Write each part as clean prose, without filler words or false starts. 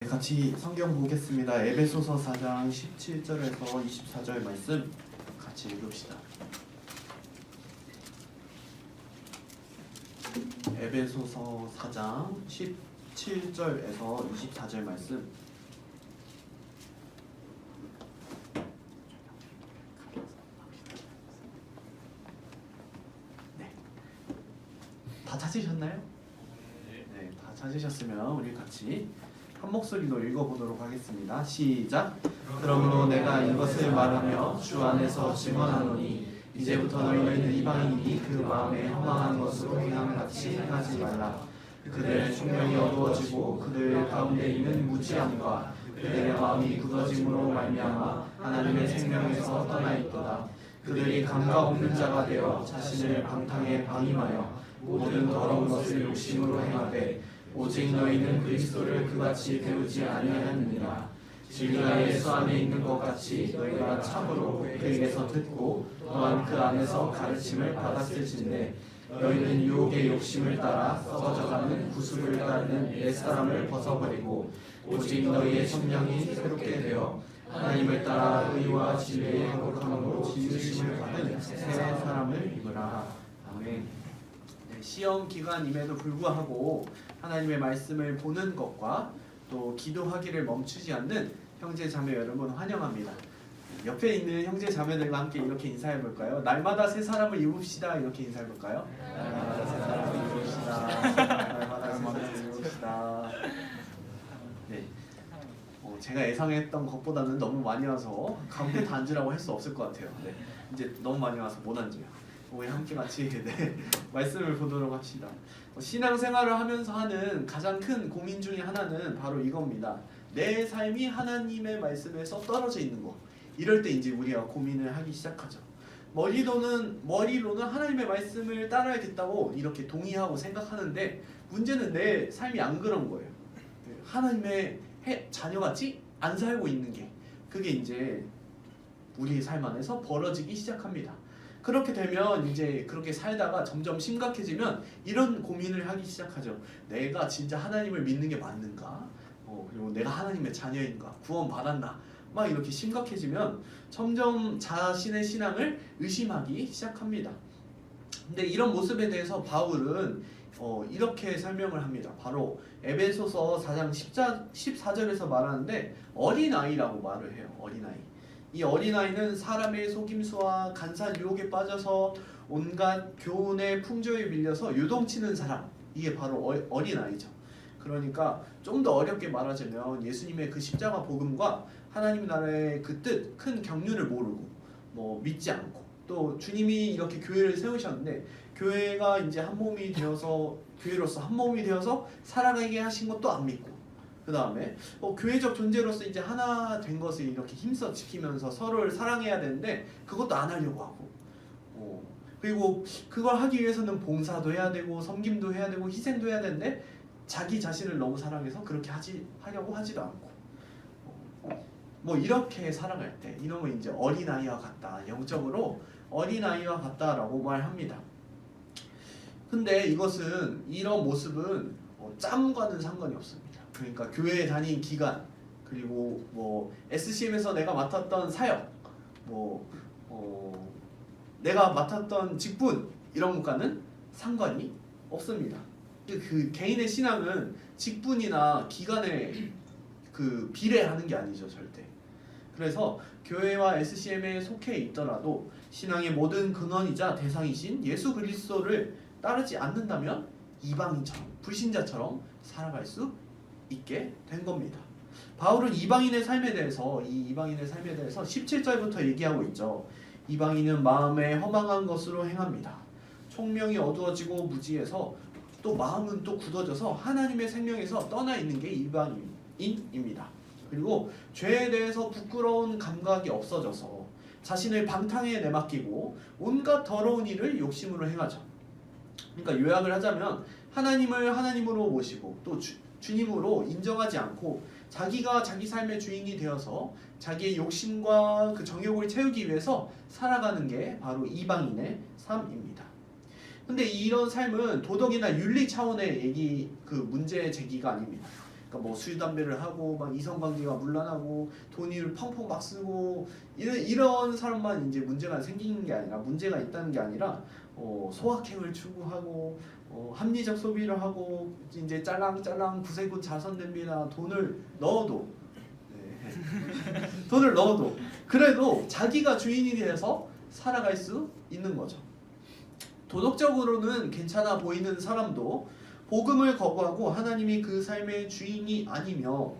같이 성경 보겠습니다. 에베소서 4장 17절에서 24절 말씀 같이 읽읍시다. 에베소서 4장 17절에서 24절 말씀. 네. 다 찾으셨나요? 네, 다 찾으셨으면 우리 같이 한 목소리로 읽어보도록 하겠습니다. 시작. 그러므로 내가 이것을 말하며 주 안에서 증언하노니 이제부터 너희는 이방인이 그 마음에 허망한 것으로 행함 같이 행하지 말라. 그들의 총명이 어두워지고 그들 가운데 있는 무지함과 그들의 마음이 굳어짐으로 말미암아 하나님의 생명에서 떠나 있도다. 그들이 감각 없는 자가 되어 자신을 방탕에 방임하여 모든 더러운 것을 욕심으로 행하되 오직 너희는 그리스도를 그같이 배우지 아니하느니라. 진리가 예수 안에 있는 것 같이 너희가 참으로 그에게서 듣고 또한 그 안에서 가르침을 받았을진데 너희는 유혹의 욕심을 따라 썩어져가는 구습을 따르는 옛사람을 벗어버리고 오직 너희의 성령이 새롭게 되어 하나님을 따라 의와 진리의 거룩함으로 지으심을 받은 새 사람을 입으라. 아멘. 시험 기간임에도 불구하고 하나님의 말씀을 보는 것과 또 기도하기를 멈추지 않는 형제 자매 여러분 환영합니다. 옆에 있는 형제 자매들과 함께 이렇게 인사해 볼까요? 날마다 새 사람을 입읍시다. 이렇게 인사해 볼까요? 날마다 새 사람을 입읍시다. 날마다 새 사람을 입읍시다. 네. 제가 예상했던 것보다는 너무 많이 와서 가운데 다 앉으라고 할 수 없을 것 같아요. 네. 이제 너무 많이 와서 못 앉아요. 우리 함께 같이 말씀을 보도록 합시다. 신앙생활을 하면서 하는 가장 큰 고민 중에 하나는 바로 이겁니다. 내 삶이 하나님의 말씀에서 떨어져 있는 거. 이럴 때 이제 우리가 고민을 하기 시작하죠. 머리로는 하나님의 말씀을 따라야겠다고 이렇게 동의하고 생각하는데 문제는 내 삶이 안 그런 거예요. 하나님의 자녀같이 안 살고 있는 게 그게 이제 우리의 삶 안에서 벌어지기 시작합니다. 그렇게 되면 이제 그렇게 살다가 점점 심각해지면 이런 고민을 하기 시작하죠. 내가 진짜 하나님을 믿는 게 맞는가? 그리고 내가 하나님의 자녀인가? 구원 받았나? 막 이렇게 심각해지면 점점 자신의 신앙을 의심하기 시작합니다. 근데 이런 모습에 대해서 바울은 이렇게 설명을 합니다. 바로 에베소서 4장 14절에서 말하는데 어린아이라고 말을 해요. 어린아이. 이 어린아이는 사람의 속임수와 간사한 유혹에 빠져서 온갖 교훈의 풍조에 밀려서 요동치는 사람, 이게 바로 어린아이죠. 그러니까 좀 더 어렵게 말하자면 예수님의 그 십자가 복음과 하나님 나라의 그 뜻, 큰 경륜을 모르고 믿지 않고 또 주님이 이렇게 교회를 세우셨는데 교회가 이제 한 몸이 되어서 교회로서 한 몸이 되어서 살아가게 하신 것도 안 믿고 그 다음에 교회적 존재로서 이제 하나 된 것을 이렇게 힘써 지키면서 서로를 사랑해야 되는데 그것도 안 하려고 하고 그리고 그걸 하기 위해서는 봉사도 해야 되고 섬김도 해야 되고 희생도 해야 되는데 자기 자신을 너무 사랑해서 그렇게 하려고 하지도 않고 이렇게 살아갈 때 이놈은 이제 어린아이와 같다. 영적으로 어린아이와 같다라고 말합니다. 근데 이런 모습은 짬과는 상관이 없습니다. 그러니까 교회에 다닌 기간 그리고 SCM에서 내가 맡았던 사역 내가 맡았던 직분 이런 것과는 상관이 없습니다. 그 개인의 신앙은 직분이나 기간에 비례하는 게 아니죠. 절대. 그래서 교회와 SCM에 속해 있더라도 신앙의 모든 근원이자 대상이신 예수 그리스도를 따르지 않는다면 이방인처럼 불신자처럼 살아갈 수 있게 된 겁니다. 바울은 이방인의 삶에 대해서 17절부터 얘기하고 있죠. 이방인은 마음에 허망한 것으로 행합니다. 총명이 어두워지고 무지해서 또 마음은 또 굳어져서 하나님의 생명에서 떠나 있는 게 이방인입니다. 그리고 죄에 대해서 부끄러운 감각이 없어져서 자신을 방탕에 내맡기고 온갖 더러운 일을 욕심으로 행하죠. 그러니까 요약을 하자면 하나님을 하나님으로 모시고 또 주님으로 인정하지 않고 자기가 자기 삶의 주인이 되어서 자기의 욕심과 그 정욕을 채우기 위해서 살아가는 게 바로 이방인의 삶입니다. 근데 이런 삶은 도덕이나 윤리 차원의 문제 제기가 아닙니다. 그러니까 뭐 술 담배를 하고 막 이성관계가 문란하고 돈을 펑펑 막 쓰고 이런 사람만 이제 문제가 생기는 게 아니라 문제가 있다는 게 아니라 소확행을 추구하고 합리적 소비를 하고 이제 짤랑짤랑 구세군 자선 냄비나 돈을 넣어도 돈을 넣어도 그래도 자기가 주인이 돼서 살아갈 수 있는 거죠. 도덕적으로는 괜찮아 보이는 사람도 복음을 거부하고 하나님이 그 삶의 주인이 아니며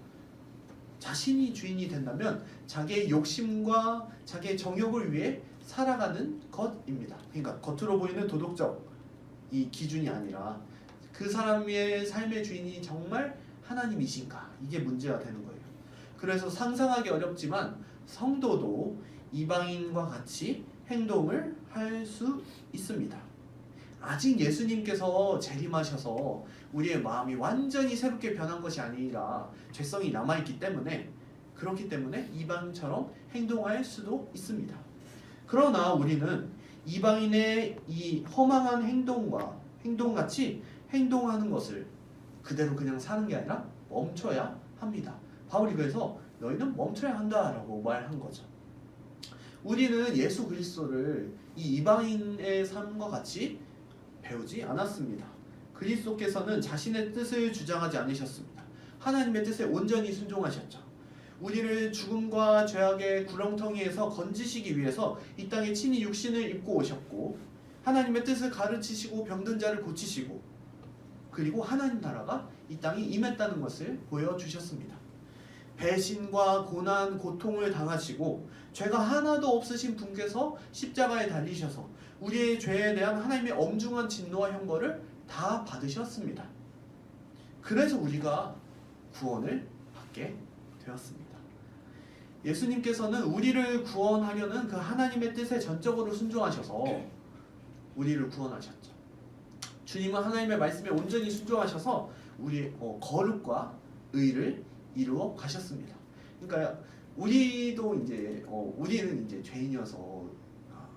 자신이 주인이 된다면 자기의 욕심과 자기의 정욕을 위해 살아가는 것입니다. 그러니까 겉으로 보이는 도덕적 이 기준이 아니라 그 사람의 삶의 주인이 정말 하나님이신가, 이게 문제가 되는 거예요. 그래서 상상하기 어렵지만 성도도 이방인과 같이 행동을 할 수 있습니다. 아직 예수님께서 재림하셔서 우리의 마음이 완전히 새롭게 변한 것이 아니라 죄성이 남아있기 때문에, 그렇기 때문에 이방인처럼 행동할 수도 있습니다. 그러나 우리는 이방인의 이 허망한 행동같이 행동하는 것을 그대로 그냥 사는 게 아니라 멈춰야 합니다. 바울이 그래서 너희는 멈춰야 한다라고 말한 거죠. 우리는 예수 그리스도를 이 이방인의 삶과 같이 배우지 않았습니다. 그리스도께서는 자신의 뜻을 주장하지 않으셨습니다. 하나님의 뜻에 온전히 순종하셨죠. 우리를 죽음과 죄악의 구렁텅이에서 건지시기 위해서 이 땅에 친히 육신을 입고 오셨고 하나님의 뜻을 가르치시고 병든 자를 고치시고 그리고 하나님 나라가 이 땅에 임했다는 것을 보여주셨습니다. 배신과 고난, 고통을 당하시고 죄가 하나도 없으신 분께서 십자가에 달리셔서 우리의 죄에 대한 하나님의 엄중한 진노와 형벌을 다 받으셨습니다. 그래서 우리가 구원을 받게 되었습니다. 예수님께서는 우리를 구원하려는 그 하나님의 뜻에 전적으로 순종하셔서 우리를 구원하셨죠. 주님은 하나님의 말씀에 온전히 순종하셔서 우리의 거룩과 의를 이루어 가셨습니다. 그러니까 우리도 이제 우리는 이제 죄인이어서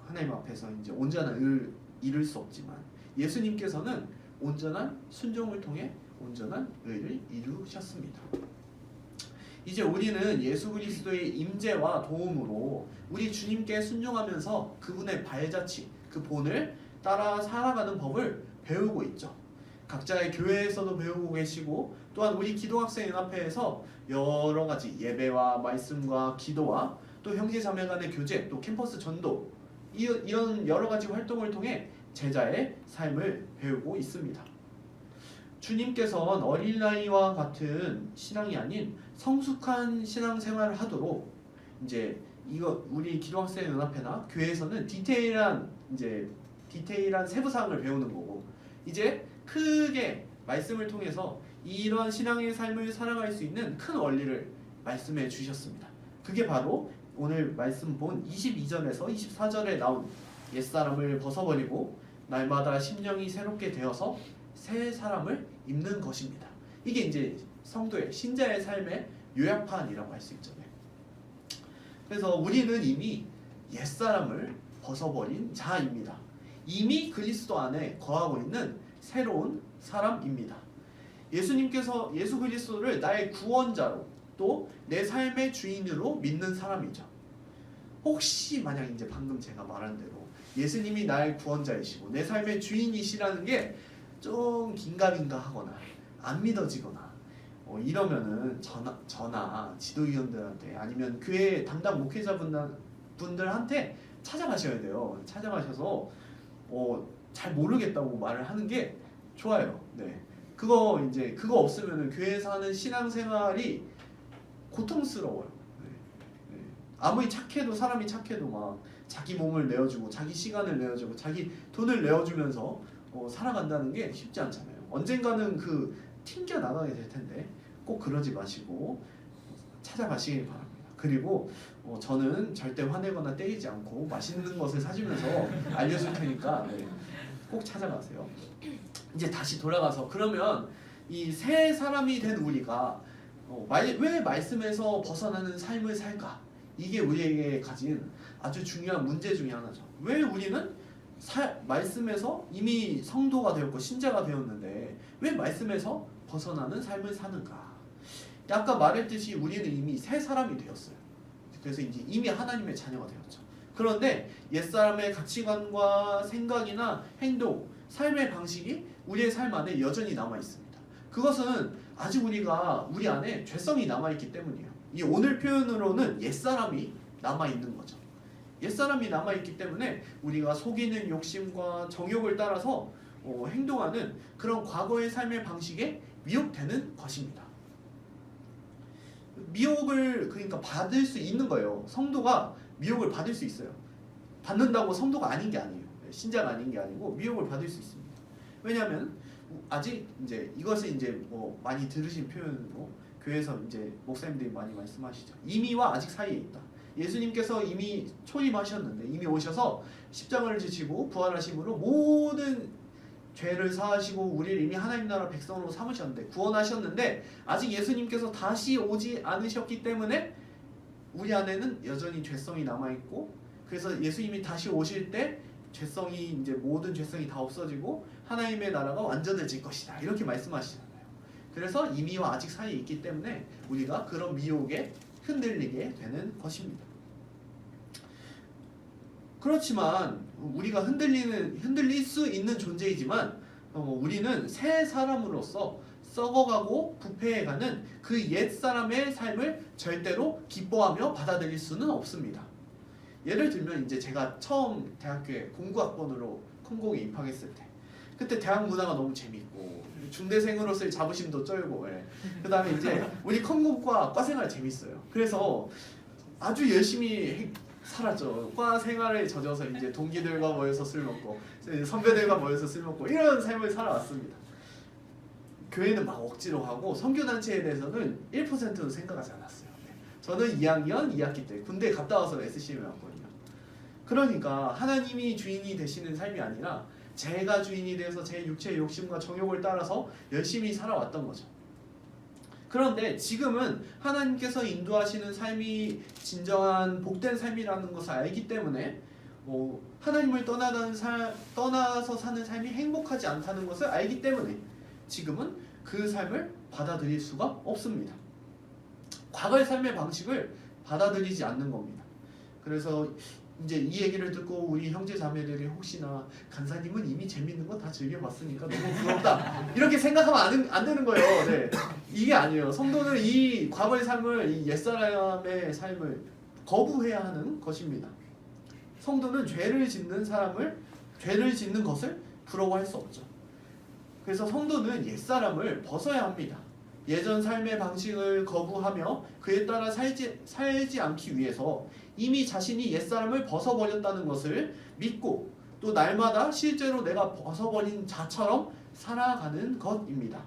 하나님 앞에서 이제 온전한 의를 이룰 수 없지만 예수님께서는 온전한 순종을 통해 온전한 의를 이루셨습니다. 이제 우리는 예수 그리스도의 임재와 도움으로 우리 주님께 순종하면서 그분의 발자취, 그 본을 따라 살아가는 법을 배우고 있죠. 각자의 교회에서도 배우고 계시고 또한 우리 기도학생연합회에서 여러 가지 예배와 말씀과 기도와 또 형제자매 간의 교제, 또 캠퍼스 전도 이런 여러 가지 활동을 통해 제자의 삶을 배우고 있습니다. 주님께서는 어린아이와 같은 신앙이 아닌 성숙한 신앙생활을 하도록 이제 우리 기도학생연합회나 교회에서는 디테일한 세부사항을 배우는 거고 이제 크게 말씀을 통해서 이런 신앙의 삶을 살아갈 수 있는 큰 원리를 말씀해 주셨습니다. 그게 바로 오늘 말씀 본 22절에서 24절에 나온 옛사람을 벗어버리고 날마다 심령이 새롭게 되어서 새 사람을 입는 것입니다. 이게 이제 성도의 신자의 삶의 요약판이라고 할 수 있죠. 그래서 우리는 이미 옛사람을 벗어버린 자입니다. 이미 그리스도 안에 거하고 있는 새로운 사람입니다. 예수님께서 예수 그리스도를 나의 구원자로 또 내 삶의 주인으로 믿는 사람이죠. 혹시 만약 이제 방금 제가 말한 대로 예수님이 나의 구원자이시고 내 삶의 주인이시라는 게 좀 긴가민가 하거나 안 믿어지거나 이러면은 저나 지도위원들한테 아니면 교회 담당 목회자분들한테 찾아가셔야 돼요. 찾아가셔서 잘 모르겠다고 말을 하는 게 좋아요. 네. 그거 없으면은 교회에서 하는 신앙생활이 고통스러워요. 네. 아무리 사람이 착해도 막 자기 몸을 내어주고 자기 시간을 내어주고 자기 돈을 내어주면서 살아간다는 게 쉽지 않잖아요. 언젠가는 튕겨 나가게 될 텐데 꼭 그러지 마시고 찾아가시길 바랍니다. 그리고 저는 절대 화내거나 때리지 않고 맛있는 것을 사주면서 알려줄 테니까 꼭 찾아가세요. 이제 다시 돌아가서 그러면 이 새 사람이 된 우리가 왜 말씀에서 벗어나는 삶을 살까? 이게 우리에게 가진 아주 중요한 문제 중에 하나죠. 왜 우리는 말씀에서 이미 성도가 되었고 신자가 되었는데 왜 말씀에서 벗어나는 삶을 사는가? 아까 말했듯이 우리는 이미 새 사람이 되었어요. 그래서 이제 이미 하나님의 자녀가 되었죠. 그런데 옛사람의 가치관과 생각이나 행동, 삶의 방식이 우리의 삶 안에 여전히 남아 있습니다. 그것은 아직 우리 안에 죄성이 남아 있기 때문이에요. 이 오늘 표현으로는 옛사람이 남아 있는 거죠. 옛사람이 남아 있기 때문에 우리가 속이는 욕심과 정욕을 따라서 행동하는 그런 과거의 삶의 방식에 미혹되는 것입니다. 미혹을 그러니까 받을 수 있는 거예요. 성도가 미혹을 받을 수 있어요. 받는다고 성도가 아닌 게 아니에요. 신자가 아닌 게 아니고 미혹을 받을 수 있습니다. 왜냐하면 아직 이제 이것을 이제 뭐 많이 들으신 표현으로 교회에서 이제 목사님들이 많이 말씀하시죠. 이미와 아직 사이에 있다. 예수님께서 이미 초림하셨는데 이미 오셔서 십자가를 지시고 부활하심으로 모든 죄를 사하시고 우리를 이미 하나님 나라 백성으로 삼으셨는데 구원하셨는데 아직 예수님께서 다시 오지 않으셨기 때문에 우리 안에는 여전히 죄성이 남아있고 그래서 예수님이 다시 오실 때 죄성이 이제 모든 죄성이 다 없어지고 하나님의 나라가 완전해질 것이다 이렇게 말씀하시잖아요. 그래서 이미와 아직 사이에 있기 때문에 우리가 그런 미혹에 흔들리게 되는 것입니다. 그렇지만 우리가 흔들릴 수 있는 존재이지만 우리는 새 사람으로서 썩어가고 부패해가는 그 옛 사람의 삶을 절대로 기뻐하며 받아들일 수는 없습니다. 예를 들면 이제 제가 처음 대학교에 공구학번으로 컴공에 입학했을 때 그때 대학 문화가 너무 재밌고 중대생으로서의 자부심도 쩔고 그 다음에 이제 우리 컴공과 과 생활 재밌어요. 그래서 아주 열심히 살았죠. 과 생활에 젖어서 이제 동기들과 모여서 술 먹고 선배들과 모여서 술 먹고 이런 삶을 살아왔습니다. 교회는 막 억지로 하고 선교단체에 대해서는 1%도 생각하지 않았어요. 저는 2학년 2학기 때 군대 갔다 와서 SCM에 왔거든요. 그러니까 하나님이 주인이 되시는 삶이 아니라 제가 주인이 돼서 제 육체의 욕심과 정욕을 따라서 열심히 살아왔던 거죠. 그런데 지금은 하나님께서 인도하시는 삶이 진정한 복된 삶이라는 것을 알기 때문에 하나님을 떠나서 사는 삶이 행복하지 않다는 것을 알기 때문에 지금은 그 삶을 받아들일 수가 없습니다. 과거의 삶의 방식을 받아들이지 않는 겁니다. 그래서 이제 이 얘기를 듣고 우리 형제 자매들이 혹시나 간사님은 이미 재밌는 거 다 즐겨봤으니까 너무 부럽다 이렇게 생각하면 안 되는 거예요. 네. 이게 아니에요. 성도는 이 과거의 삶을 이 옛사람의 삶을 거부해야 하는 것입니다. 성도는 죄를 짓는 것을 부러워할 수 없죠. 그래서 성도는 옛사람을 벗어야 합니다. 예전 삶의 방식을 거부하며 그에 따라 살지 않기 위해서 이미 자신이 옛사람을 벗어버렸다는 것을 믿고 또 날마다 실제로 내가 벗어버린 자처럼 살아가는 것입니다.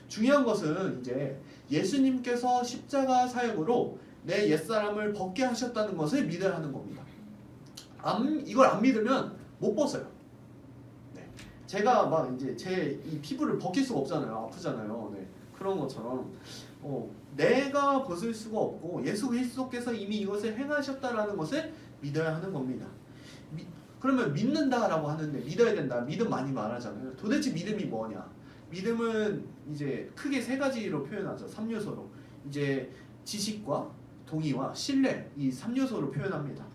중요한 것은 이제 예수님께서 십자가 사역으로 내 옛사람을 벗게 하셨다는 것을 믿어야 하는 겁니다. 이걸 안 믿으면 못 벗어요. 네. 제가 막 이제 제 이 피부를 벗길 수가 없잖아요. 아프잖아요. 네. 그런 것처럼 내가 벗을 수가 없고 예수 그리스도께서 이미 이것을 행하셨다라는 것을 믿어야 하는 겁니다. 그러면 믿는다라고 하는데 믿어야 된다. 믿음 많이 말하잖아요. 도대체 믿음이 뭐냐? 믿음은 이제 크게 세 가지로 표현하죠. 3요소로. 이제 지식과 동의와 신뢰 이 3요소로 표현합니다.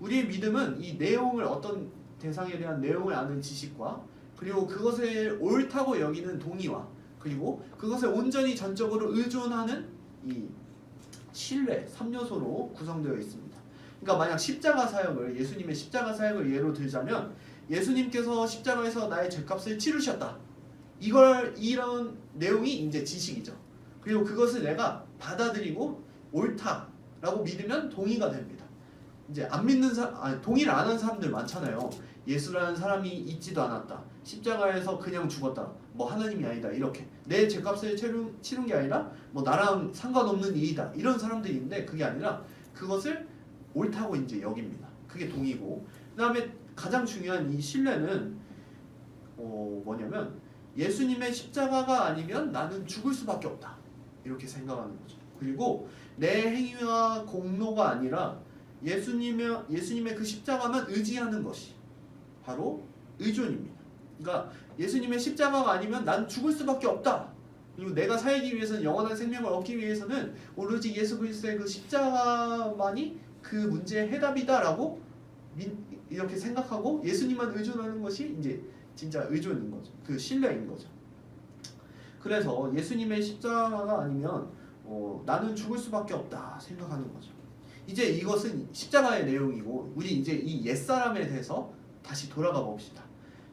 우리의 믿음은 이 내용을 어떤 대상에 대한 내용을 아는 지식과 그리고 그것을 옳다고 여기는 동의와 그리고 그것을 온전히 전적으로 의존하는 이 신뢰 3요소로 구성되어 있습니다. 그러니까 만약 예수님의 십자가 사역을 예로 들자면 예수님께서 십자가에서 나의 죄값을 치르셨다. 이런 내용이 이제 지식이죠. 그리고 그것을 내가 받아들이고 옳다라고 믿으면 동의가 됩니다. 이제 안 믿는 동의를 안 하는 사람들 많잖아요. 예수라는 사람이 있지도 않았다. 십자가에서 그냥 죽었다. 뭐 하나님이 아니다. 이렇게 내 죄값을 치른 게 아니라 뭐 나랑 상관없는 일이다. 이런 사람들이 있는데 그게 아니라 그것을 옳다고 이제 여깁니다. 그게 동의고. 그다음에 가장 중요한 이 신뢰는 뭐냐면 예수님의 십자가가 아니면 나는 죽을 수밖에 없다. 이렇게 생각하는 거죠. 그리고 내 행위와 공로가 아니라 예수님의 그 십자가만 의지하는 것이 바로 의존입니다. 그러니까 예수님의 십자가가 아니면 난 죽을 수밖에 없다. 그리고 내가 살기 위해서는 영원한 생명을 얻기 위해서는 오로지 예수 그리스도의 그 십자가만이 그 문제의 해답이다라고 이렇게 생각하고 예수님만 의존하는 것이 이제 진짜 의존인 거죠. 그 신뢰인 거죠. 그래서 예수님의 십자가가 아니면 나는 죽을 수밖에 없다 생각하는 거죠. 이제 이것은 십자가의 내용이고 우리 이제 이 옛사람에 대해서 다시 돌아가 봅시다.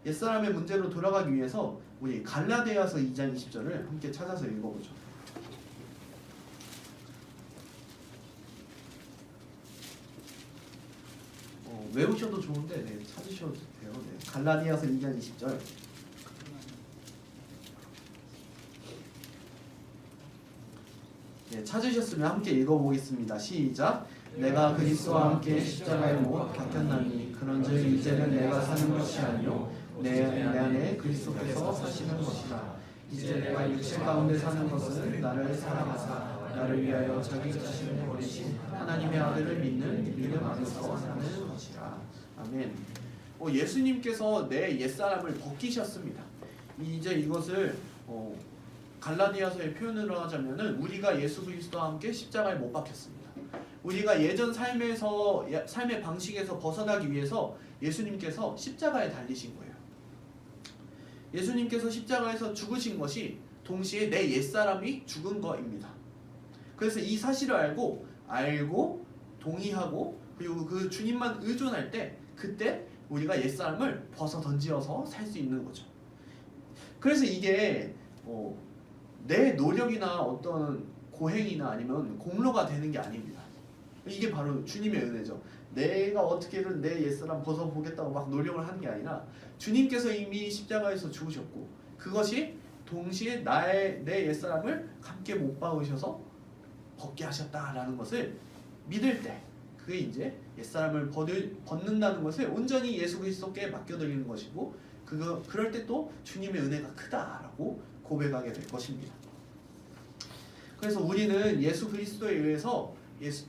옛사람의 문제로 돌아가기 위해서 우리 갈라디아서 2장 20절을 함께 찾아서 읽어보죠. 외우셔도 좋은데 찾으셔도 돼요. 갈라디아서 2장 20절. 찾으셨으면 함께 읽어보겠습니다. 시작. 내가 그리스도와 함께 십자가에 못 박혔나니 그런즉 이제는 내가 사는 것이 아니요 내 안에 그리스도께서 사시는 것이라. 이제 내가 육체 가운데 사는 것은 나를 사랑하사 나를 위하여 자기 자신을 버리신 하나님의 아들을 믿는 믿음 안에서 사는 것이라. 아멘. 예수님께서 내 옛사람을 벗기셨습니다. 이제 이것을 갈라디아서의 표현으로 하자면은 우리가 예수 그리스도와 함께 십자가에 못 박혔습니다. 우리가 예전 삶의 방식에서 벗어나기 위해서 예수님께서 십자가에 달리신 거예요. 예수님께서 십자가에서 죽으신 것이 동시에 내 옛사람이 죽은 거입니다. 그래서 이 사실을 알고 동의하고 그리고 그 주님만 의존할 때 그때 우리가 옛사람을 벗어 던지어서 살 수 있는 거죠. 그래서 이게 내 노력이나 어떤 고행이나 아니면 공로가 되는 게 아닙니다. 이게 바로 주님의 은혜죠. 내가 어떻게든 내 옛사람 벗어보겠다고 막 노력을 하는 게 아니라 주님께서 이미 십자가에서 죽으셨고 그것이 동시에 내 옛사람을 함께 못 박으셔서 벗게 하셨다라는 것을 믿을 때 그게 이제 옛사람을 벗는다는 것을 온전히 예수 그리스도께 맡겨드리는 것이고 그럴 때 또 주님의 은혜가 크다라고 고백하게 될 것입니다. 그래서 우리는 예수 그리스도에 의해서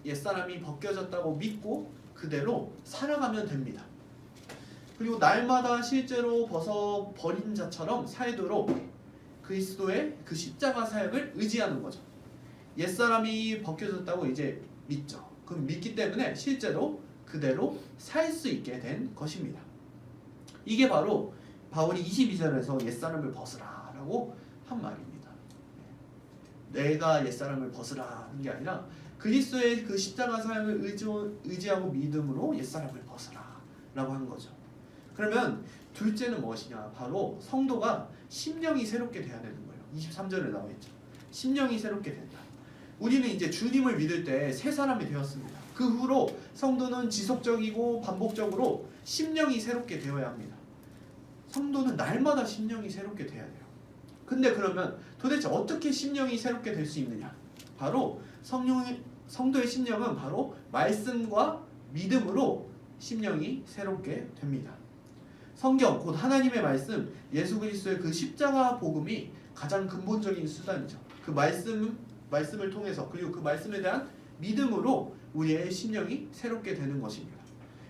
옛사람이 벗겨졌다고 믿고 그대로 살아가면 됩니다. 그리고 날마다 실제로 벗어버린 자처럼 살도록 그리스도의 그 십자가 사역을 의지하는 거죠. 옛사람이 벗겨졌다고 이제 믿죠. 그럼 믿기 때문에 실제로 그대로 살 수 있게 된 것입니다. 이게 바로 바울이 22절에서 옛사람을 벗으라 라고 한 말입니다. 내가 옛사람을 벗으라 하는 게 아니라 그리스도의 그 십자가 사역을 의지하고 믿음으로 옛사람을 벗으라 라고 하는 거죠. 그러면 둘째는 무엇이냐? 바로 성도가 심령이 새롭게 돼야 되는 거예요. 23절에 나와 있죠. 심령이 새롭게 된다. 우리는 이제 주님을 믿을 때 새 사람이 되었습니다. 그 후로 성도는 지속적이고 반복적으로 심령이 새롭게 되어야 합니다. 성도는 날마다 심령이 새롭게 돼야 돼요. 근데 그러면 도대체 어떻게 심령이 새롭게 될 수 있느냐? 바로 성도의 심령은 바로 말씀과 믿음으로 심령이 새롭게 됩니다. 성경 곧 하나님의 말씀, 예수 그리스도의 그 십자가 복음이 가장 근본적인 수단이죠. 그 말씀을 통해서 그리고 그 말씀에 대한 믿음으로 우리의 심령이 새롭게 되는 것입니다.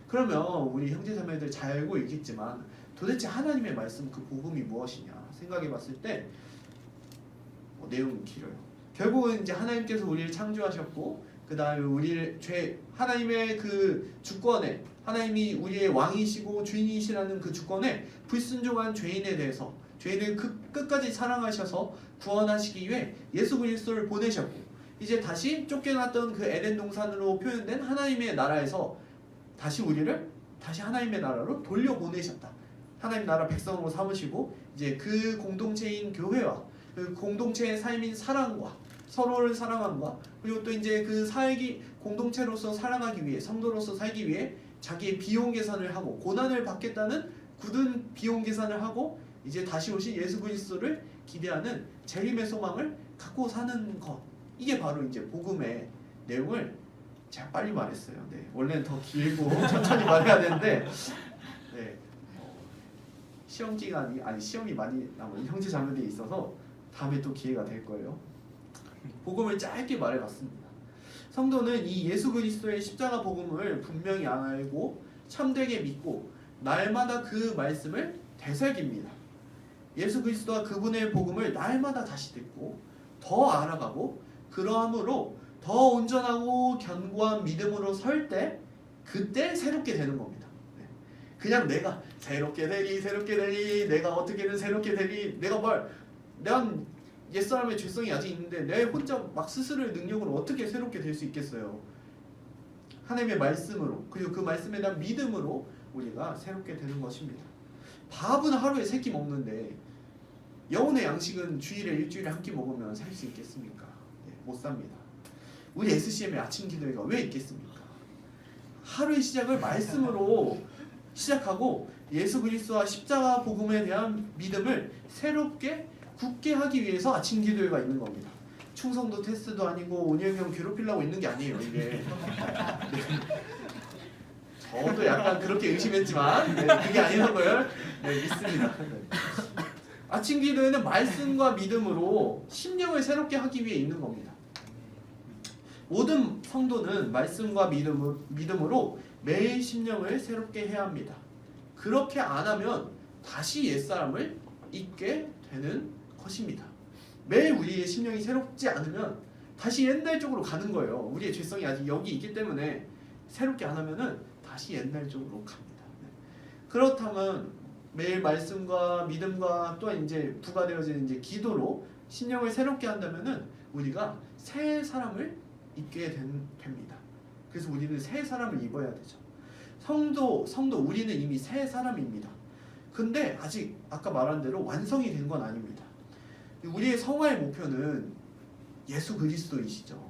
그러면 우리 형제자매들 잘 알고 있겠지만 도대체 하나님의 말씀 그 복음이 무엇이냐 생각해 봤을 때 내용은 길어요. 결국은 이제 하나님께서 우리를 창조하셨고 그 다음에 하나님의 그 주권에 하나님이 우리의 왕이시고 주인이시라는 그 주권에 불순종한 죄인에 대해서 죄인을 끝까지 사랑하셔서 구원하시기 위해 예수 그리스도를 보내셨고 이제 다시 쫓겨났던 그 에덴 동산으로 표현된 하나님의 나라에서 다시 우리를 다시 하나님의 나라로 돌려보내셨다. 하나님 나라 백성으로 삼으시고 이제 그 공동체인 교회와 그 공동체의 삶인 사랑과 서로를 사랑함과 그리고 또 이제 그 공동체로서 살아가기 위해 성도로서 살기 위해 자기의 비용 계산을 하고 고난을 받겠다는 굳은 비용 계산을 하고 이제 다시 오신 예수 그리스도를 기대하는 재림의 소망을 갖고 사는 것. 이게 바로 이제 복음의 내용을 제가 빨리 말했어요. 원래는 더 길고 천천히 말해야 되는데 시험이 많이 남은 형제 자매들이 있어서 다음에 또 기회가 될 거예요. 복음을 짧게 말해봤습니다. 성도는 이 예수 그리스도의 십자가 복음을 분명히 알고 참되게 믿고 날마다 그 말씀을 되새깁니다. 예수 그리스도와 그분의 복음을 날마다 다시 듣고 더 알아가고 그러함으로 더 온전하고 견고한 믿음으로 설 때 그때 새롭게 되는 겁니다. 그냥 내가 새롭게 되리 내가 어떻게든 새롭게 되리 내가 옛사람의 죄성이 아직 있는데 내 혼자 막 스스로의 능력으로 어떻게 새롭게 될 수 있겠어요. 하나님의 말씀으로 그리고 그 말씀에 대한 믿음으로 우리가 새롭게 되는 것입니다. 밥은 하루에 3끼 먹는데 영혼의 양식은 주일에 일주일에 한 끼 먹으면 살 수 있겠습니까? 못 삽니다. 우리 SCM의 아침 기도회가 왜 있겠습니까? 하루의 시작을 말씀으로 시작하고 예수 그리스도와 십자가 복음에 대한 믿음을 새롭게 굳게 하기 위해서 아침 기도회가 있는 겁니다. 충성도 테스트도 아니고 온영이 형 괴롭히려고 있는 게 아니에요. 이게 저도 약간 그렇게 의심했지만 그게 아니라는 걸 믿습니다. 아침 기도회는 말씀과 믿음으로 심령을 새롭게 하기 위해 있는 겁니다. 모든 성도는 말씀과 믿음으로 매일 심령을 새롭게 해야 합니다. 그렇게 안 하면 다시 옛사람을 잊게 되는 것입니다. 매일 우리의 심령이 새롭지 않으면 다시 옛날 쪽으로 가는 거예요. 우리의 죄성이 아직 여기 있기 때문에 새롭게 안 하면은 다시 옛날 쪽으로 갑니다. 그렇다면 매일 말씀과 믿음과 또 이제 부과되어지는 이제 기도로 심령을 새롭게 한다면은 우리가 새 사람을 입게 됩니다. 그래서 우리는 새 사람을 입어야 되죠. 성도 우리는 이미 새 사람입니다. 근데 아직 아까 말한 대로 완성이 된 건 아닙니다. 우리의 성화의 목표는 예수 그리스도이시죠.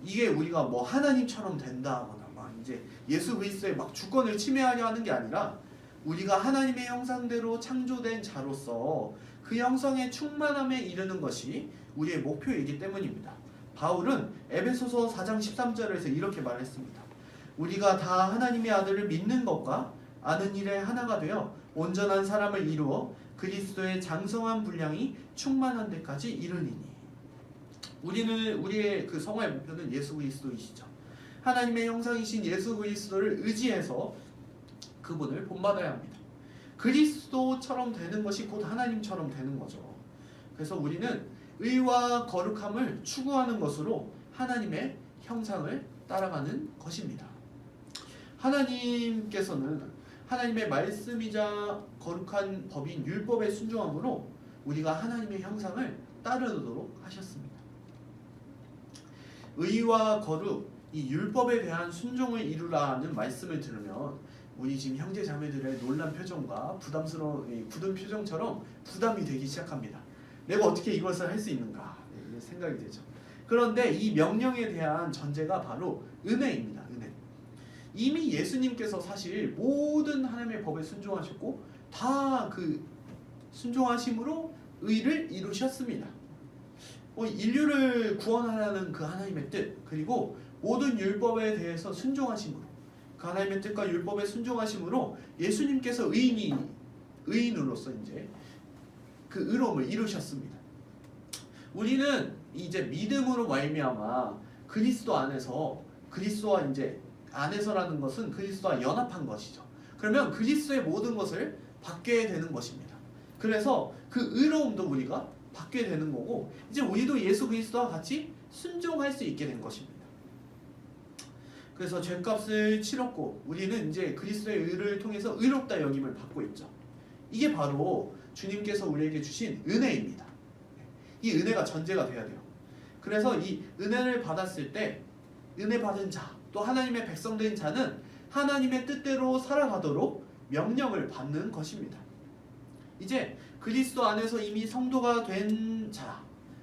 이게 우리가 뭐 하나님처럼 된다거나 막 이제 예수 그리스도의 막 주권을 침해하려 하는 게 아니라 우리가 하나님의 형상대로 창조된 자로서 그 형상의 충만함에 이르는 것이 우리의 목표이기 때문입니다. 바울은 에베소서 4장 13절에서 이렇게 말했습니다. 우리가 다 하나님의 아들을 믿는 것과 아는 일에 하나가 되어 온전한 사람을 이루어 그리스도의 장성한 분량이 충만한 데까지 이르니니. 우리의 그 성화의 목표는 예수 그리스도이시죠. 하나님의 형상이신 예수 그리스도를 의지해서 그분을 본받아야 합니다. 그리스도처럼 되는 것이 곧 하나님처럼 되는 거죠. 그래서 우리는 의와 거룩함을 추구하는 것으로 하나님의 형상을 따라가는 것입니다. 하나님께서는 하나님의 말씀이자 거룩한 법인 율법에 순종함으로 우리가 하나님의 형상을 따르도록 하셨습니다. 의와 거룩, 이 율법에 대한 순종을 이루라는 말씀을 들으면 우리 지금 형제 자매들의 놀란 표정과 부담스러운 굳은 표정처럼 부담이 되기 시작합니다. 내가 어떻게 이것을 할 수 있는가 생각이 되죠. 그런데 이 명령에 대한 전제가 바로 은혜입니다. 은혜. 이미 예수님께서 사실 모든 하나님의 법에 순종하셨고 다 그 순종하심으로 의를 이루셨습니다. 인류를 구원하라는 그 하나님의 뜻, 그리고 모든 율법에 대해서 순종하심으로 그 하나님의 뜻과 율법에 순종하심으로 예수님께서 의인으로서 이제 그 의로움을 이루셨습니다. 우리는 이제 믿음으로 말미암아 그리스도 안에서, 그리스도와 이제 안에서라는 것은 그리스도와 연합한 것이죠. 그러면 그리스도의 모든 것을 받게 되는 것입니다. 그래서 그 의로움도 우리가 받게 되는 거고 이제 우리도 예수 그리스도와 같이 순종할 수 있게 된 것입니다. 그래서 죄값을 치렀고 우리는 이제 그리스도의 의를 통해서 의롭다 여김을 받고 있죠. 이게 바로 주님께서 우리에게 주신 은혜입니다. 이 은혜가 전제가 돼야 돼요. 그래서 이 은혜를 받았을 때 은혜 받은 자, 또 하나님의 백성된 자는 하나님의 뜻대로 살아가도록 명령을 받는 것입니다. 이제 그리스도 안에서 이미 성도가 된 자,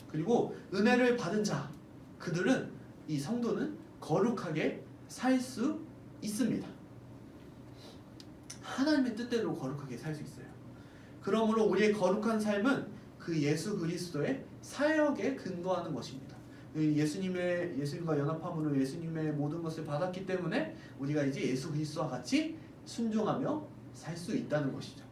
그리고 은혜를 받은 자, 그들은, 이 성도는 거룩하게 살 수 있습니다. 하나님의 뜻대로 거룩하게 살 수 있어요. 그러므로 우리의 거룩한 삶은 그 예수 그리스도의 사역에 근거하는 것입니다. 예수님과 연합함으로 예수님의 모든 것을 받았기 때문에 우리가 이제 예수 그리스도와 같이 순종하며 살 수 있다는 것이죠.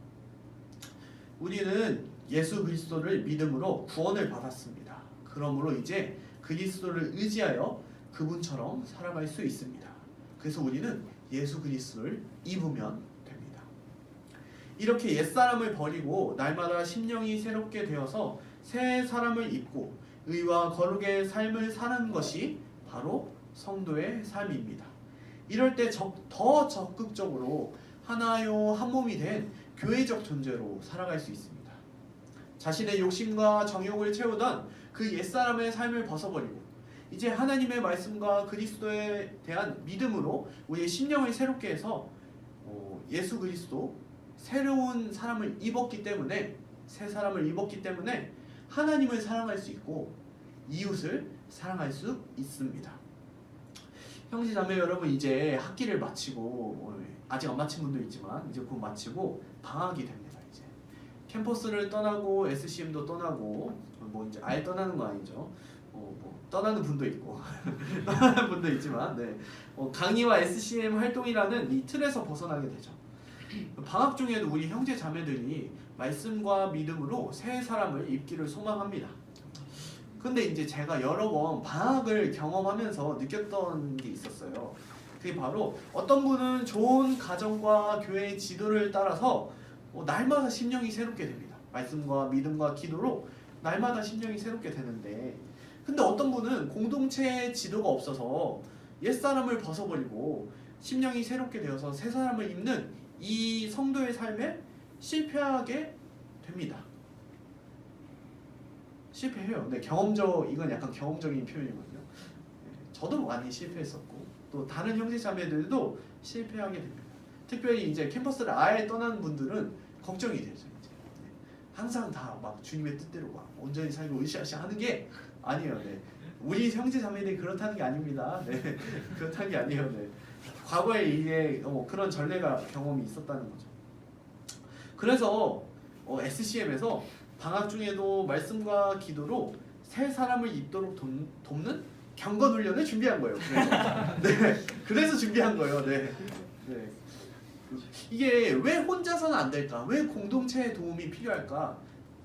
우리는 예수 그리스도를 믿음으로 구원을 받았습니다. 그러므로 이제 그리스도를 의지하여 그분처럼 살아갈 수 있습니다. 그래서 우리는 예수 그리스도를 입으면 됩니다. 이렇게 옛사람을 버리고 날마다 심령이 새롭게 되어서 새 사람을 입고 의와 거룩의 삶을 사는 것이 바로 성도의 삶입니다. 이럴 때 더 적극적으로 하나요 한 몸이 된 교회적 존재로 살아갈 수 있습니다. 자신의 욕심과 정욕을 채우던 그 옛사람의 삶을 벗어버리고 이제 하나님의 말씀과 그리스도에 대한 믿음으로 우리의 심령을 새롭게 해서 예수 그리스도 새로운 사람을 입었기 때문에 새 사람을 입었기 때문에 하나님을 사랑할 수 있고 이웃을 사랑할 수 있습니다. 형제 자매 여러분, 이제 학기를 마치고 아직 안 마친 분도 있지만 이제 곧 마치고 방학이 됩니다. 이제 캠퍼스를 떠나고 SCM도 떠나고 뭐 이제 아예 떠나는 거 아니죠. 뭐 떠나는 분도 있고 떠나는 분도 있지만 강의와 SCM 활동이라는 이 틀에서 벗어나게 되죠. 방학 중에도 우리 형제 자매들이 말씀과 믿음으로 새 사람을 입기를 소망합니다. 근데 이제 제가 여러 번 방학을 경험하면서 느꼈던 게 있었어요. 그게 바로 어떤 분은 좋은 가정과 교회의 지도를 따라서 날마다 심령이 새롭게 됩니다. 말씀과 믿음과 기도로 날마다 심령이 새롭게 되는데, 근데 어떤 분은 공동체의 지도가 없어서 옛사람을 벗어버리고 심령이 새롭게 되어서 새 사람을 입는 이 성도의 삶에 실패하게 됩니다. 실패해요. 네, 이건 약간 경험적인 표현이거든요. 저도 많이 실패했었고 또 다른 형제 자매들도 실패하게 됩니다. 특별히 이제 캠퍼스를 아예 떠나는 분들은 걱정이 되죠. 이제 항상 다 막 주님의 뜻대로 막 온전히 살고 으쌰으쌰 하는 게 아니에요. 네. 우리 형제 자매들이 그렇다는 게 아닙니다. 네. 그렇다는 게 아니에요. 네. 과거에 이게 그런 전례가 경험이 있었다는 거죠. 그래서 SCM에서 방학 중에도 말씀과 기도로 새 사람을 입도록 돕는 경건 훈련을 준비한 거예요. 그래서 준비한 거예요. 네. 이게 왜 혼자서는 안 될까? 왜 공동체의 도움이 필요할까?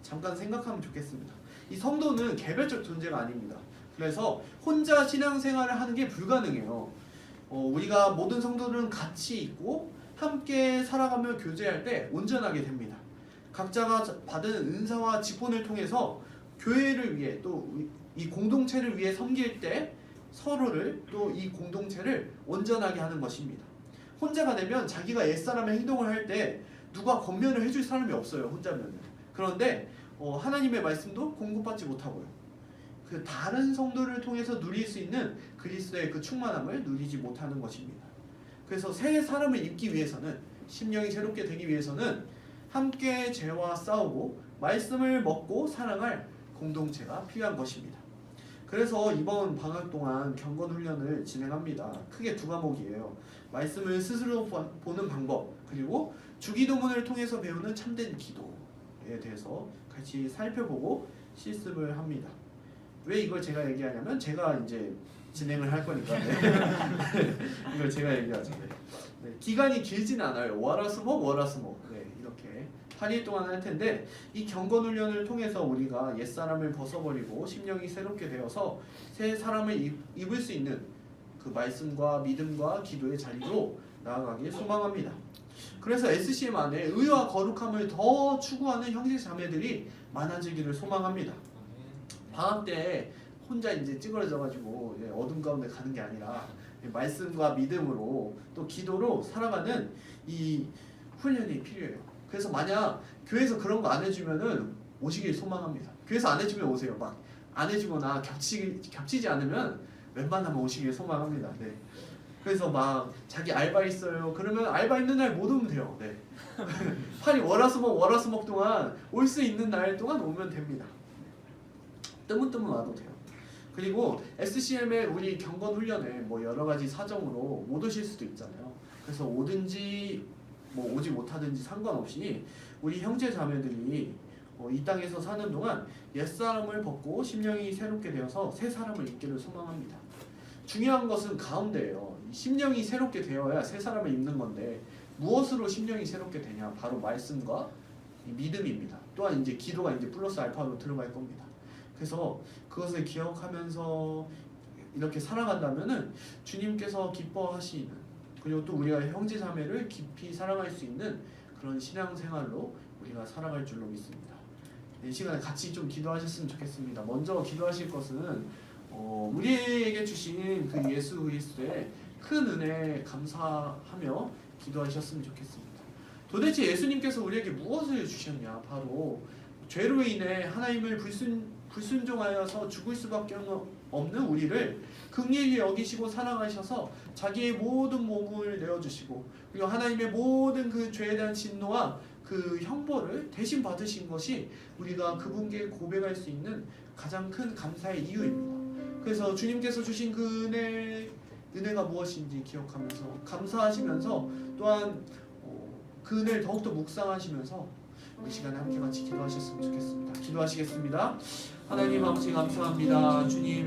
잠깐 생각하면 좋겠습니다. 이 성도는 개별적 존재가 아닙니다. 그래서 혼자 신앙생활을 하는 게 불가능해요. 우리가 모든 성도들은 같이 있고 함께 살아가며 교제할 때 온전하게 됩니다. 각자가 받은 은사와 직분을 통해서 교회를 위해 또 이 공동체를 위해 섬길 때 서로를 또 이 공동체를 온전하게 하는 것입니다. 혼자가 되면 자기가 옛사람의 행동을 할 때 누가 권면을 해줄 사람이 없어요. 혼자면. 그런데 하나님의 말씀도 공급받지 못하고요. 그 다른 성도를 통해서 누릴 수 있는 그리스도의 그 충만함을 누리지 못하는 것입니다. 그래서 새 사람을 입기 위해서는, 심령이 새롭게 되기 위해서는 함께 죄와 싸우고 말씀을 먹고 사랑할 공동체가 필요한 것입니다. 그래서 이번 방학 동안 경건 훈련을 진행합니다. 크게 두 과목이에요. 말씀을 스스로 보는 방법, 그리고 주기도문을 통해서 배우는 참된 기도에 대해서 같이 살펴보고 실습을 합니다. 왜 이걸 제가 얘기하냐면 제가 이제 진행을 할 거니까. 이걸 제가 얘기하죠. 기간이 길지는 않아요. 월화수목 이렇게 8일 동안 할 텐데, 이 경건 훈련을 통해서 우리가 옛사람을 벗어버리고 심령이 새롭게 되어서 새 사람을 입을 수 있는 그 말씀과 믿음과 기도의 자리로 나아가길 소망합니다. 그래서 SCM 안에 의와 거룩함을 더 추구하는 형제 자매들이 많아지기를 소망합니다. 방학 때 혼자 이제 찌그러져가지고 어둠 가운데 가는 게 아니라 말씀과 믿음으로 또 기도로 살아가는 이 훈련이 필요해요. 그래서 만약 교회에서 그런 거 안 해주면은 오시길 소망합니다. 교회에서 안 해주면 오세요. 막 안 해주거나 겹치지 않으면 웬만하면 오시길 소망합니다. 네. 그래서 막 자기 알바 있어요. 그러면 알바 있는 날 못 오면 돼요. 네. 8일 월화수목 동안 올 수 있는 날 동안 오면 됩니다. 뜨문뜨문 와도 돼요. 그리고 SCM의 우리 경건 훈련에 뭐 여러 가지 사정으로 못 오실 수도 있잖아요. 그래서 오든지 뭐 오지 못하든지 상관없이 우리 형제 자매들이 이 땅에서 사는 동안 옛사람을 벗고 심령이 새롭게 되어서 새 사람을 입기를 소망합니다. 중요한 것은 가운데예요. 심령이 새롭게 되어야 새 사람을 입는 건데, 무엇으로 심령이 새롭게 되냐? 바로 말씀과 믿음입니다. 또한 이제 기도가 이제 플러스 알파로 들어갈 겁니다. 그래서 그것을 기억하면서 이렇게 살아간다면은 주님께서 기뻐하시는, 그리고 또 우리가 형제 자매를 깊이 사랑할 수 있는 그런 신앙생활로 우리가 살아갈 줄로 믿습니다. 이 시간에 같이 좀 기도하셨으면 좋겠습니다. 먼저 기도하실 것은 우리에게 주신 그 예수 그리스도의 큰 은혜에 감사하며 기도하셨으면 좋겠습니다. 도대체 예수님께서 우리에게 무엇을 주셨냐? 바로 죄로 인해 하나님을 불순종하여서 죽을 수밖에 없는 우리를 긍휼히 여기시고 사랑하셔서 자기의 모든 몸을 내어주시고, 그리고 하나님의 모든 그 죄에 대한 진노와 그 형벌을 대신 받으신 것이 우리가 그분께 고백할 수 있는 가장 큰 감사의 이유입니다. 그래서 주님께서 주신 그 은혜가 무엇인지 기억하면서 감사하시면서, 또한 그 은혜를 더욱더 묵상하시면서 이 시간에 함께 같이 기도하셨으면 좋겠습니다. 기도하시겠습니다. 하나님 아버지 감사합니다. 주님